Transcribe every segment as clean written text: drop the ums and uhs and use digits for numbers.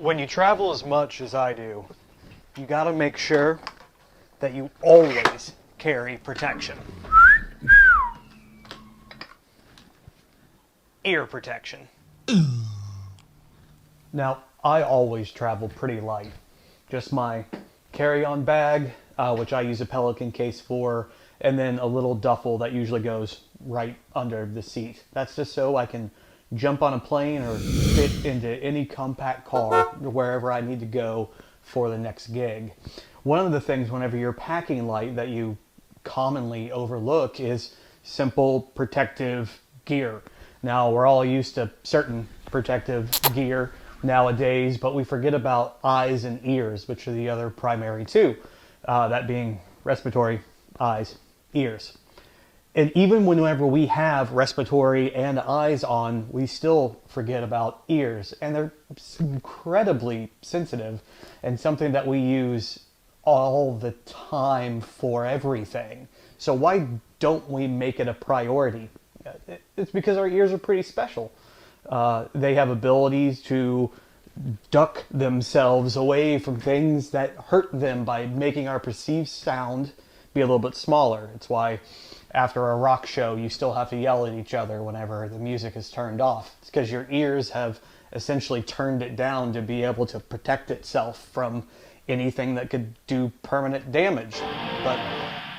When you travel as much as I do, you gotta make sure that you always carry protection. Ear protection. Now, I always travel pretty light. Just my carry-on bag, which I use a Pelican case for, and then a little duffel that usually goes right under the seat. That's just so I can jump on a plane or fit into any compact car wherever I need to go for the next gig. One of the things whenever you're packing light that you commonly overlook is simple protective gear. Now, we're all used to certain protective gear nowadays, but we forget about eyes and ears, which are the other primary two, that being respiratory, eyes, ears. And even whenever we have respiratory and eyes on, we still forget about ears. And they're incredibly sensitive and something that we use all the time for everything. So why don't we make it a priority? It's because our ears are pretty special. They have abilities to duck themselves away from things that hurt them by making our perceived sound be a little bit smaller. It's why after a rock show you still have to yell at each other whenever the music is turned off. It's because your ears have essentially turned it down to be able to protect itself from anything that could do permanent damage. But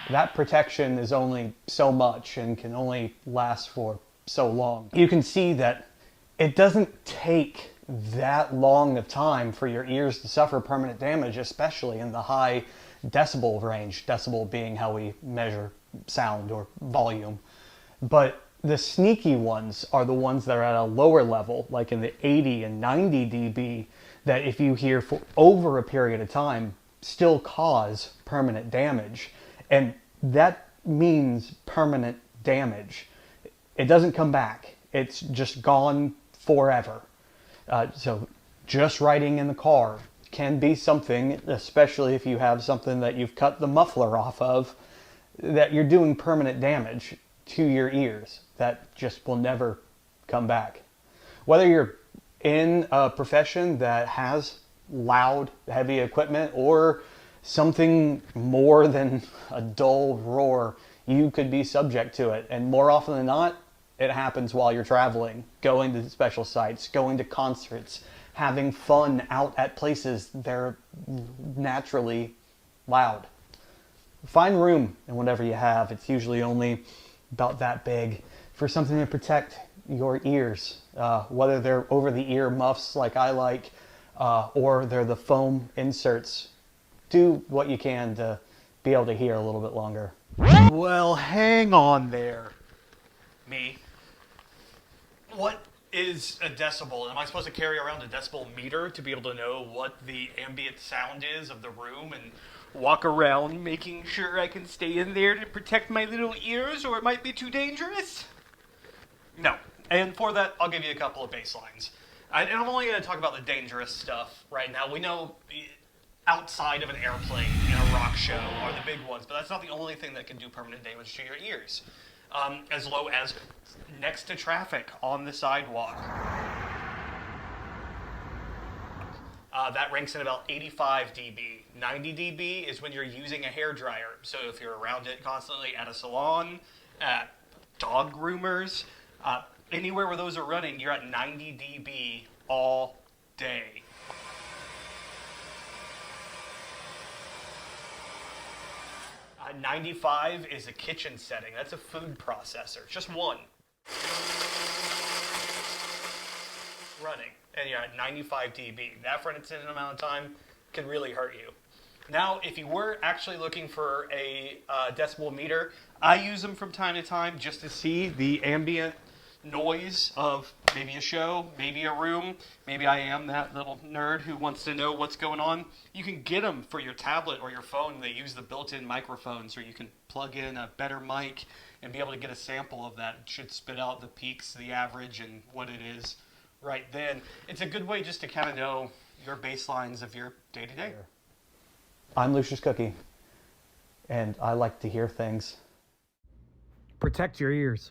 that protection is only so much and can only last for so long. You can see that it doesn't take that long of time for your ears to suffer permanent damage, especially in the high decibel range, decibel being how we measure sound or volume. But the sneaky ones are the ones that are at a lower level, like in the 80 and 90 dB, that if you hear for over a period of time, still cause permanent damage. And that means permanent damage. It doesn't come back. It's just gone forever. So just riding in the car can be something, especially if you have something that you've cut the muffler off of, that you're doing permanent damage to your ears that just will never come back. Whether you're in a profession that has loud, heavy equipment or something more than a dull roar, you could be subject to it. And more often than not, it happens while you're traveling, going to special sites, going to concerts, having fun out at places they're naturally loud. Find room in whatever you have. It's usually only about that big for something to protect your ears, whether they're over-the-ear muffs like I like, or they're the foam inserts. Do what you can to be able to hear a little bit longer. Well, hang on there. Me. What is a decibel? Am I supposed to carry around a decibel meter to be able to know what the ambient sound is of the room and walk around making sure I can stay in there to protect my little ears, or it might be too dangerous? No. And for that, I'll give you a couple of baselines. And I'm only going to talk about the dangerous stuff right now. We know outside of an airplane in a rock show are the big ones, but that's not the only thing that can do permanent damage to your ears. As low as next to traffic on the sidewalk. That ranks in about 85 dB. 90 dB is when you're using a hairdryer. So if you're around it constantly at a salon, at dog groomers, anywhere where those are running, you're at 90 dB all day. Uh, 95 is a kitchen setting. That's a food processor. Just one. Running. And you're at 95 dB. That for an extended amount of time can really hurt you. Now, if you were actually looking for a decibel meter, I use them from time to time just to see the ambient noise of maybe a show, maybe a room. Maybe I am that little nerd who wants to know what's going on. You can get them for your tablet or your phone. They use the built-in microphones, or you can plug in a better mic and be able to get a sample of that. It should spit out the peaks, the average, and what it is right then. It's a good way just to kind of know your baselines of your day-to-day. I'm Lucius Cookie, and I like to hear things. Protect your ears.